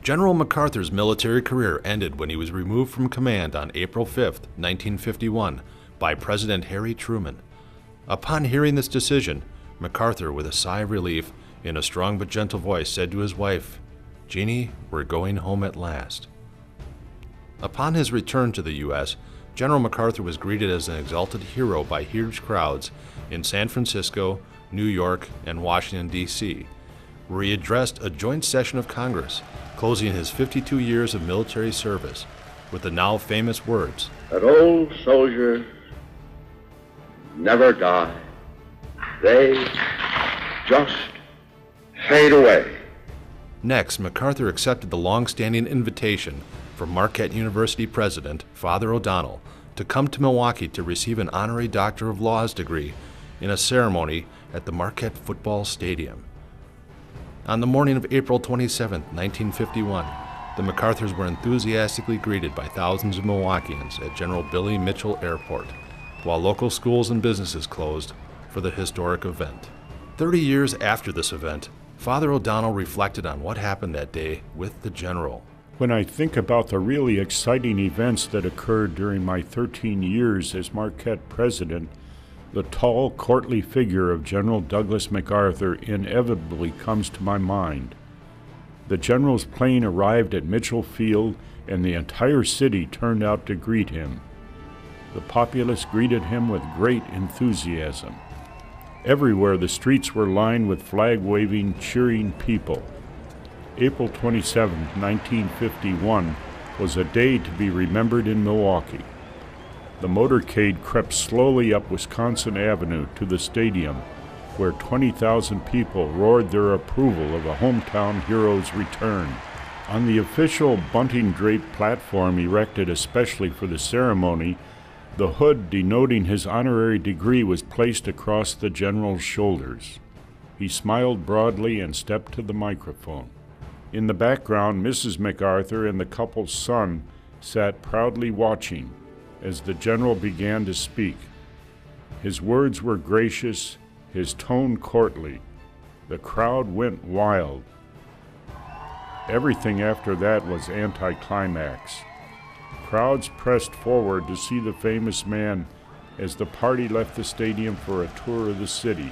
General MacArthur's military career ended when he was removed from command on April 5, 1951, by President Harry Truman. Upon hearing this decision, MacArthur, with a sigh of relief, in a strong but gentle voice, said to his wife, "Jeannie, we're going home at last." Upon his return to the U.S., General MacArthur was greeted as an exalted hero by huge crowds in San Francisco, New York, and Washington, D.C., where he addressed a joint session of Congress, closing his 52 years of military service with the now famous words, "That old soldiers never die. They just fade away." Next, MacArthur accepted the long-standing invitation from Marquette University president, Father O'Donnell, to come to Milwaukee to receive an honorary Doctor of Laws degree in a ceremony at the Marquette football stadium. On the morning of April 27, 1951, the MacArthurs were enthusiastically greeted by thousands of Milwaukeeans at General Billy Mitchell Airport, while local schools and businesses closed for the historic event. 30 years after this event, Father O'Donnell reflected on what happened that day with the general. When I think about the really exciting events that occurred during my 13 years as Marquette president, the tall, courtly figure of General Douglas MacArthur inevitably comes to my mind. The general's plane arrived at Mitchell Field, and the entire city turned out to greet him. The populace greeted him with great enthusiasm. Everywhere the streets were lined with flag-waving, cheering people. April 27, 1951 was a day to be remembered in Milwaukee. The motorcade crept slowly up Wisconsin Avenue to the stadium, where 20,000 people roared their approval of a hometown hero's return. On the official bunting-draped platform erected especially for the ceremony, the hood denoting his honorary degree was placed across the general's shoulders. He smiled broadly and stepped to the microphone. In the background, Mrs. MacArthur and the couple's son sat proudly watching as the general began to speak. His words were gracious, his tone courtly. The crowd went wild. Everything after that was anticlimax. Crowds pressed forward to see the famous man as the party left the stadium for a tour of the city.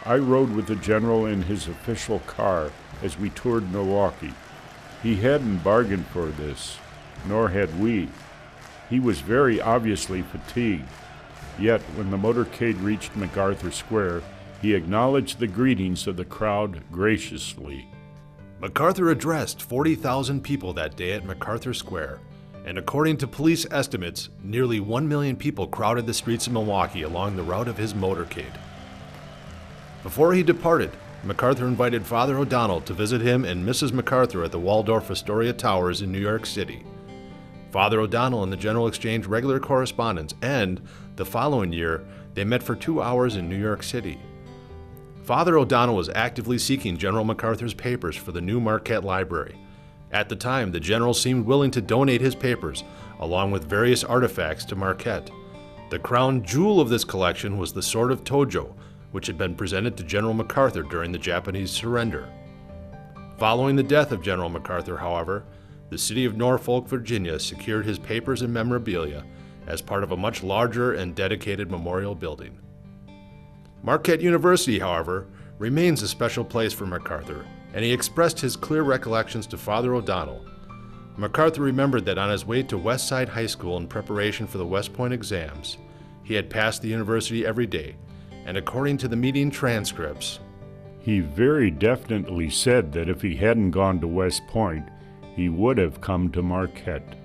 I rode with the general in his official car as we toured Milwaukee. He hadn't bargained for this, nor had we. He was very obviously fatigued, yet when the motorcade reached MacArthur Square, he acknowledged the greetings of the crowd graciously. MacArthur addressed 40,000 people that day at MacArthur Square, and according to police estimates, nearly 1 million people crowded the streets of Milwaukee along the route of his motorcade. Before he departed, MacArthur invited Father O'Donnell to visit him and Mrs. MacArthur at the Waldorf Astoria Towers in New York City. Father O'Donnell and the general exchanged regular correspondence, and the following year, they met for 2 hours in New York City. Father O'Donnell was actively seeking General MacArthur's papers for the new Marquette Library. At the time, the general seemed willing to donate his papers, along with various artifacts, to Marquette. The crown jewel of this collection was the Sword of Tojo, which had been presented to General MacArthur during the Japanese surrender. Following the death of General MacArthur, however, the city of Norfolk, Virginia secured his papers and memorabilia as part of a much larger and dedicated memorial building. Marquette University, however, remains a special place for MacArthur, and he expressed his clear recollections to Father O'Donnell. MacArthur remembered that on his way to West Side High School in preparation for the West Point exams, he had passed the university every day, and according to the meeting transcripts, He very definitely said that if he hadn't gone to West Point, he would have come to Marquette.